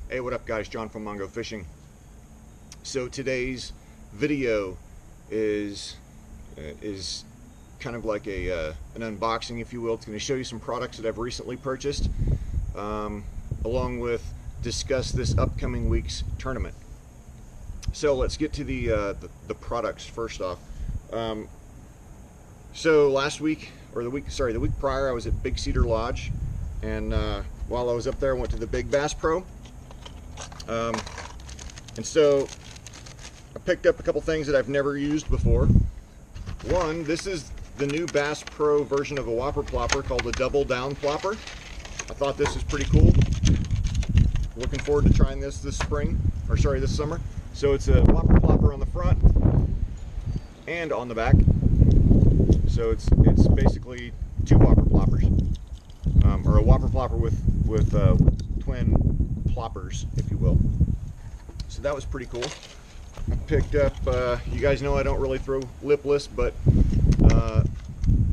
Hey, what up guys? John from Mongo Fishing. So today's video is kind of like an unboxing, if you will. It's going to show you some products that I've recently purchased, along with discuss this upcoming week's tournament. So let's get to the products first off. So last week, or the week prior, I was at Big Cedar Lodge, and while I was up there, I went to the Big Bass Pro. And so I picked up a couple things that I've never used before. One, this is the new Bass Pro version of a whopper plopper called the Double Down Plopper. I thought this was pretty cool. Looking forward to trying this spring, or sorry, this summer. So it's a whopper plopper on the front and on the back. So it's basically two whopper ploppers, or a whopper plopper with twin ploppers, if you will. So that was pretty cool. I picked up, you guys know I don't really throw lipless, but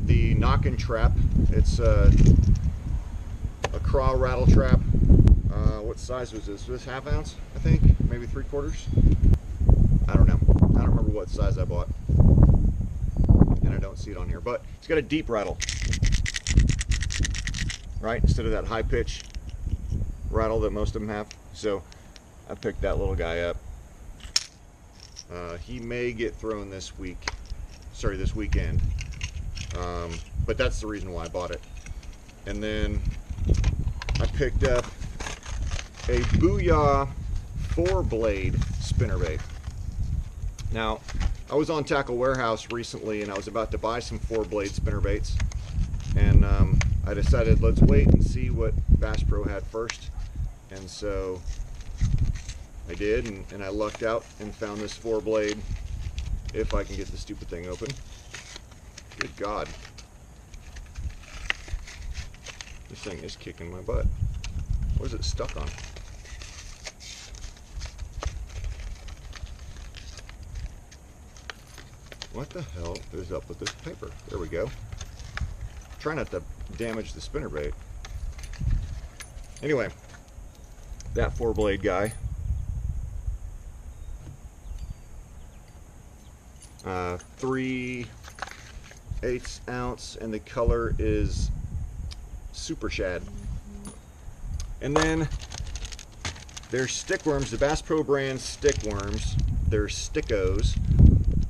the knock-in trap. It's a craw rattle trap. What size was this? Was this ½ ounce, I think? Maybe 3/4? I don't know. I don't remember what size I bought. And I don't see it on here, but it's got a deep rattle, right? Instead of that high pitch rattle that most of them have. So I picked that little guy up. He may get thrown this weekend, but that's the reason why I bought it. And then I picked up a Booyah 4-blade spinnerbait. Now, I was on Tackle Warehouse recently, and I was about to buy some 4-blade spinnerbaits, and I decided let's wait and see what Bass Pro had first. And so I did, and I lucked out and found this 4-blade, if I can get the stupid thing open. Good God. This thing is kicking my butt. What is it stuck on? What the hell is up with this paper? There we go. Try not to damage the spinnerbait. Anyway, that 4-blade guy. 3/8 ounce, and the color is Super Shad. And then their stickworms, the Bass Pro brand stickworms, their stickos,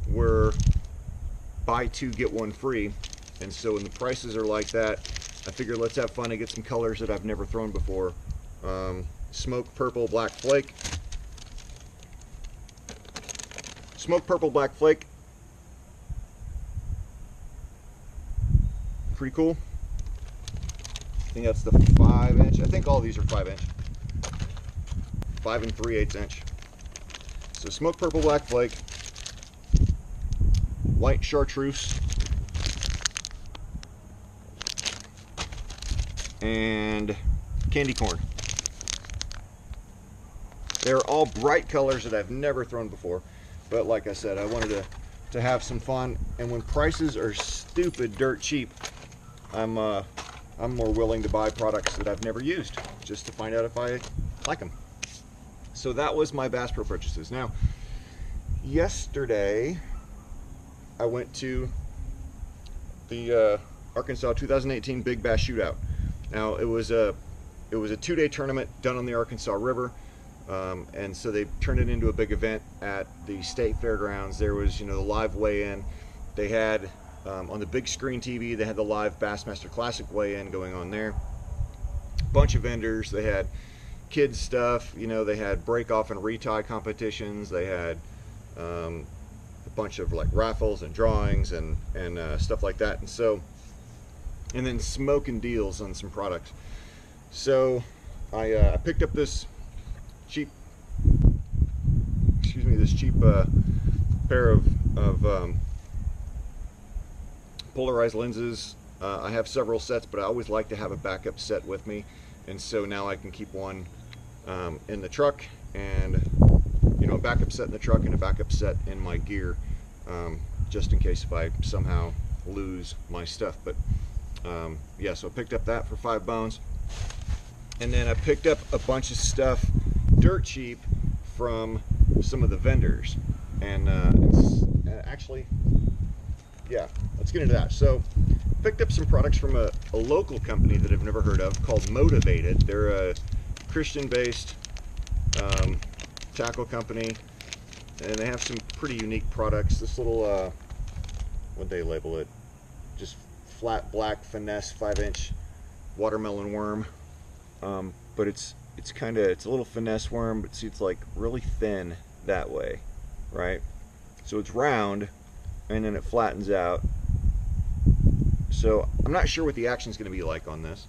were buy 2 get 1 free. And so when the prices are like that, I figured let's have fun and get some colors that I've never thrown before. Smoke purple black flake. Smoke purple black flake. Pretty cool. I think that's the 5-inch. I think all these are 5-inch. 5 3/8 inch. So smoke purple black flake, white chartreuse, and candy corn. They're all bright colors that I've never thrown before, but like I said, I wanted to have some fun, and when prices are stupid dirt cheap, I'm more willing to buy products that I've never used, just to find out if I like them. So that was my Bass Pro purchases. Now, yesterday I went to the Arkansas 2018 Big Bass Shootout. Now it was a 2-day tournament done on the Arkansas River, and so they turned it into a big event at the state fairgrounds. There was, the live weigh-in. They had on the big screen TV, they had the live Bassmaster Classic weigh-in going on there. Bunch of vendors. They had kids stuff. They had break-off and retie competitions. They had a bunch of like raffles and drawings and stuff like that. And then SMOKIN deals on some products. So I picked up this cheap, pair of Polarized lenses. I have several sets, but I always like to have a backup set with me, and so now I can keep one in the truck, and a backup set in the truck and a backup set in my gear, just in case if I somehow lose my stuff. But yeah, so I picked up that for $5. And then I picked up a bunch of stuff dirt cheap from some of the vendors. And actually, yeah, let's get into that. So picked up some products from a local company that I've never heard of called Motivated. They're a Christian-based tackle company, and they have some pretty unique products. This little, what'd they label it? Just flat black finesse 5-inch watermelon worm. But it's a little finesse worm, but see, it's like really thin that way, right? So it's round, and then it flattens out. So I'm not sure what the action's going to be like on this.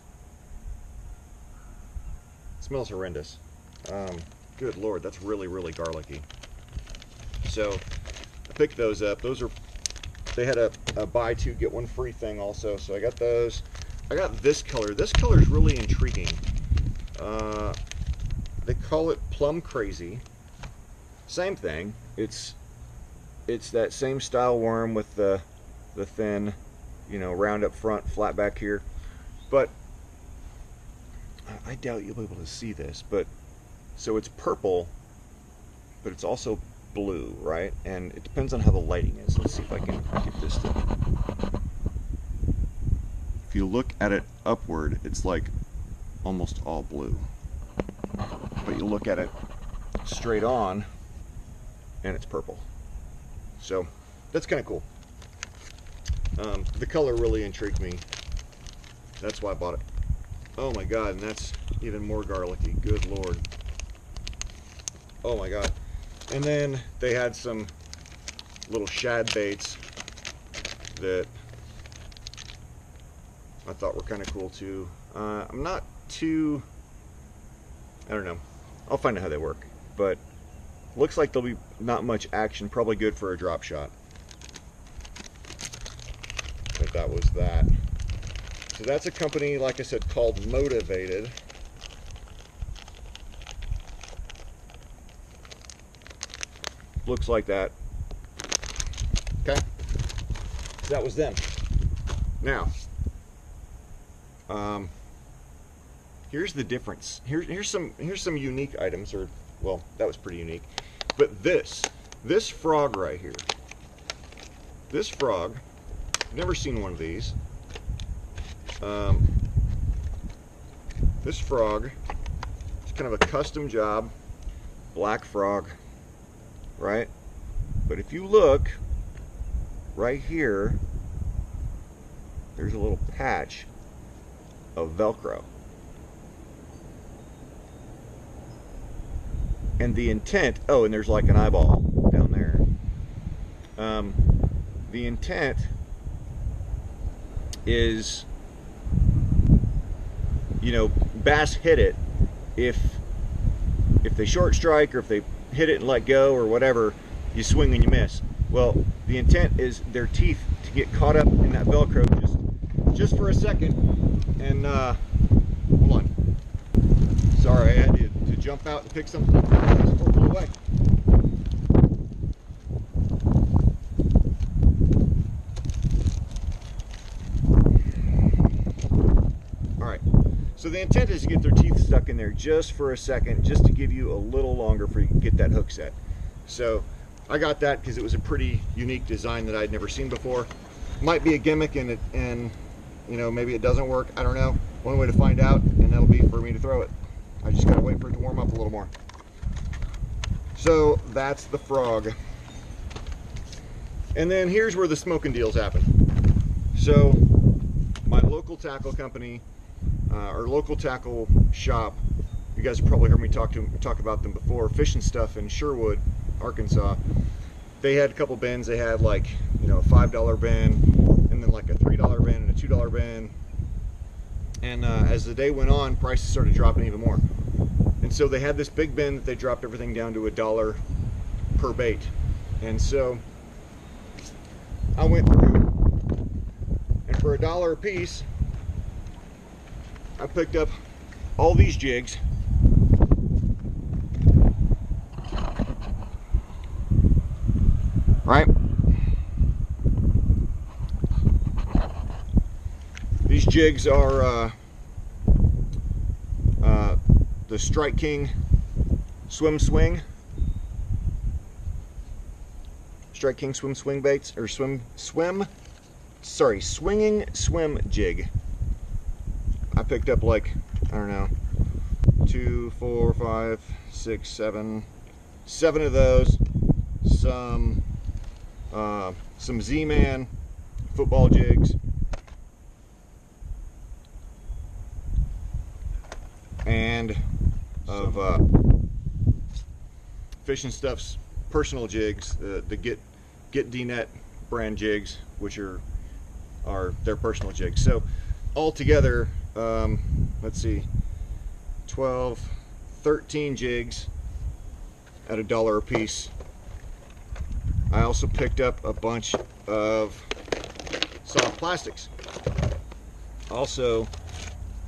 It smells horrendous. Good Lord, that's really, really garlicky. So I picked those up. They had a buy two get one free thing also, so I got those. I got this color. This color is really intriguing. They call it Plum Crazy. Same thing. It's that same style worm with the thin, you know, round up front, flat back here. But I doubt you'll be able to see this, but so it's purple, but it's also blue, right? And it depends on how the lighting is. Let's see if I can get this to... If you look at it upward, it's like almost all blue. But you look at it straight on, and it's purple. So that's kind of cool. The color really intrigued me. That's why I bought it. Oh my God, and that's even more garlicky. Good Lord. Oh my God. And then they had some little shad baits that I thought were kind of cool too. I'm not too, I don't know. I'll find out how they work, but looks like there'll be not much action. Probably good for a drop shot. But that was that. So that's a company, like I said, called Motivated. Looks like that. Okay. So that was them. Now, here's the difference. Here's some unique items, or well, that was pretty unique. But this frog right here. This frog, never seen one of these. This frog, it's kind of a custom job, black frog, right? But if you look right here, there's a little patch of Velcro. And the intent, oh, and there's like an eyeball down there. The intent is, you know, bass hit it if they short strike, or if they hit it and let go or whatever, you swing and you miss. Well, the intent is their teeth to get caught up in that Velcro just for a second. And hold on, sorry, I had to jump out and pick something up before it flew away. Alright, so the intent is to get their teeth stuck in there just for a second, just to give you a little longer for you to get that hook set. So I got that because it was a pretty unique design that I'd never seen before. Might be a gimmick, and you know, maybe it doesn't work, I don't know. One way to find out, and that'll be for me to throw it. I just gotta wait for it to warm up a little more. So that's the frog. And then here's where the smoking deals happen. So my local tackle company, or local tackle shop, you guys have probably heard me talk about them before, Fish and Stuff in Sherwood, Arkansas. They had a couple bins. They had, like, you know, a $5 bin, and then like a $3 bin and a $2 bin. And as the day went on, prices started dropping even more. And so they had this big bin that they dropped everything down to $1 per bait. And so I went through, and for $1 a piece, I picked up all these jigs. Right? These jigs are the Strike King Swim Swing, Strike King swim swing baits, or swinging swim jig. I picked up like, I don't know, 2, 4, 5, 6, 7 of those. Some Z-Man football jigs, and of Fish and Stuff's personal jigs, the GetDNet brand jigs, which are their personal jigs. So all together, let's see, 12, 13 jigs at $1 a piece. I also picked up a bunch of soft plastics. Also,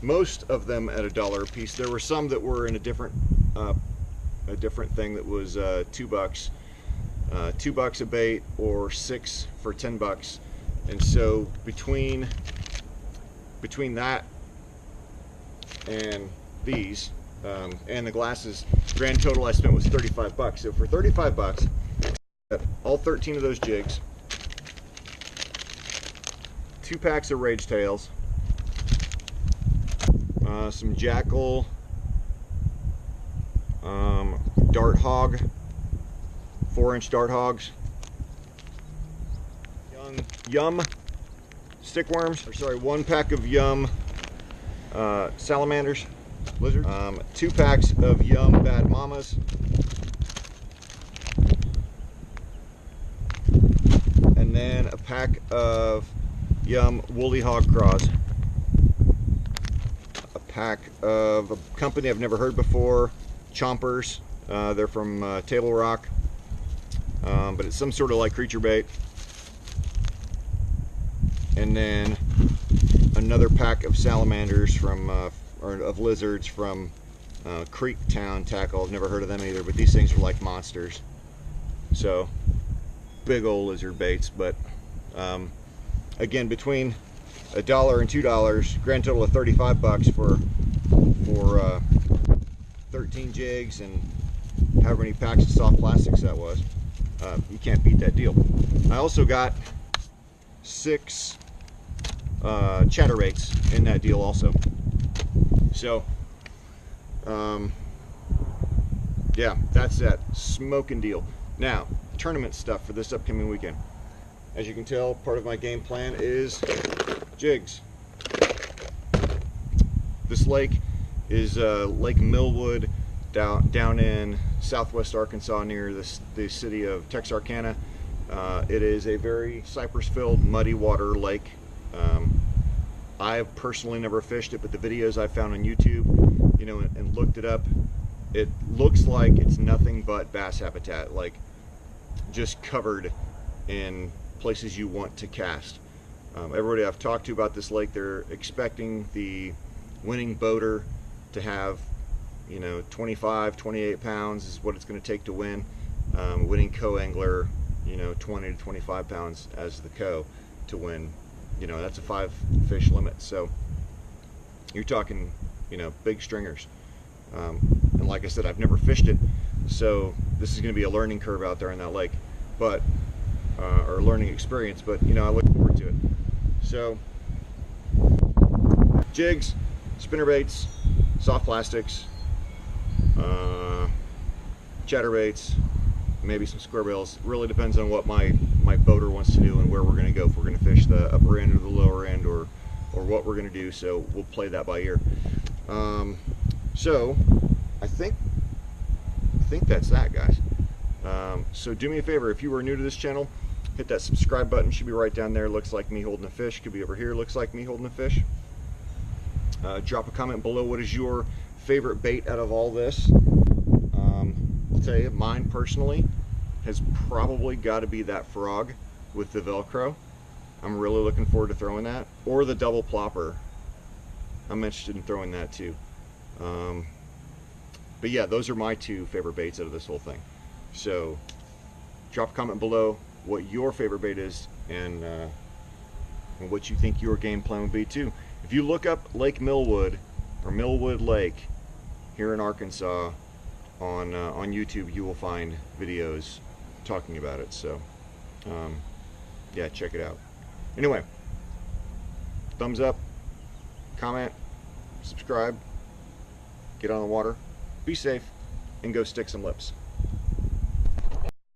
most of them at $1 a piece. There were some that were in a different thing that was $2, $2 a bait, or 6 for $10. And so between that and these and the glasses, grand total I spent was $35. So for $35, all 13 of those jigs, 2 packs of Rage Tails, some Jackall Dart Hog, 4-inch Dart Hogs, Yum stickworms, or sorry, 1 pack of Yum salamanders, lizards, 2 packs of Yum Bad Mamas, and then a pack of Yum Woolly Hog Craws, a pack of a company I've never heard before, Chompers. They're from Table Rock, but it's some sort of like creature bait. And then another pack of salamanders from, or of lizards from Creek Town Tackle. I've never heard of them either, but these things are like monsters. So big old lizard baits. But again, between $1 and $2, grand total of $35 for 13 jigs and however many packs of soft plastics that was. You can't beat that deal. I also got 6 chatterbaits in that deal also. So yeah, that's that smoking deal. Now, tournament stuff for this upcoming weekend. As you can tell, part of my game plan is jigs. This lake is Lake Millwood down in southwest Arkansas near the city of Texarkana. It is a very cypress-filled, muddy water lake. I've personally never fished it, but the videos I found on YouTube, you know, and looked it up, it looks like it's nothing but bass habitat, like just covered in places you want to cast. Everybody I've talked to about this lake, they're expecting the winning boater to have, you know, 25, 28 pounds is what it's going to take to win. Winning co-angler, you know, 20 to 25 pounds as the co to win. You know, that's a 5 fish limit. So you're talking, you know, big stringers. And like I said, I've never fished it, so this is going to be a learning curve out there in that lake, but or a learning experience. But you know, I look forward to it. So jigs, spinnerbaits, soft plastics, chatterbaits, maybe some square bills. Really depends on what my boater wants to do and where we're going to go. If we're going to fish the upper end or the lower end, or what we're going to do. So we'll play that by ear. So I think that's that, guys. So do me a favor, if you are new to this channel, hit that subscribe button. Should be right down there. Looks like me holding a fish. Could be over here. Looks like me holding a fish. Drop a comment below. What is your favorite bait out of all this? I'll tell you, mine personally has probably got to be that frog with the Velcro. I'm really looking forward to throwing that, or the double plopper. I'm interested in throwing that too. But yeah, those are my 2 favorite baits out of this whole thing. So drop a comment below what your favorite bait is, and what you think your game plan would be too. If you look up Lake Millwood or Millwood Lake here in Arkansas, on YouTube you will find videos talking about it. So yeah, check it out. Anyway, thumbs up, comment, subscribe, get on the water, be safe, and go stick some lips.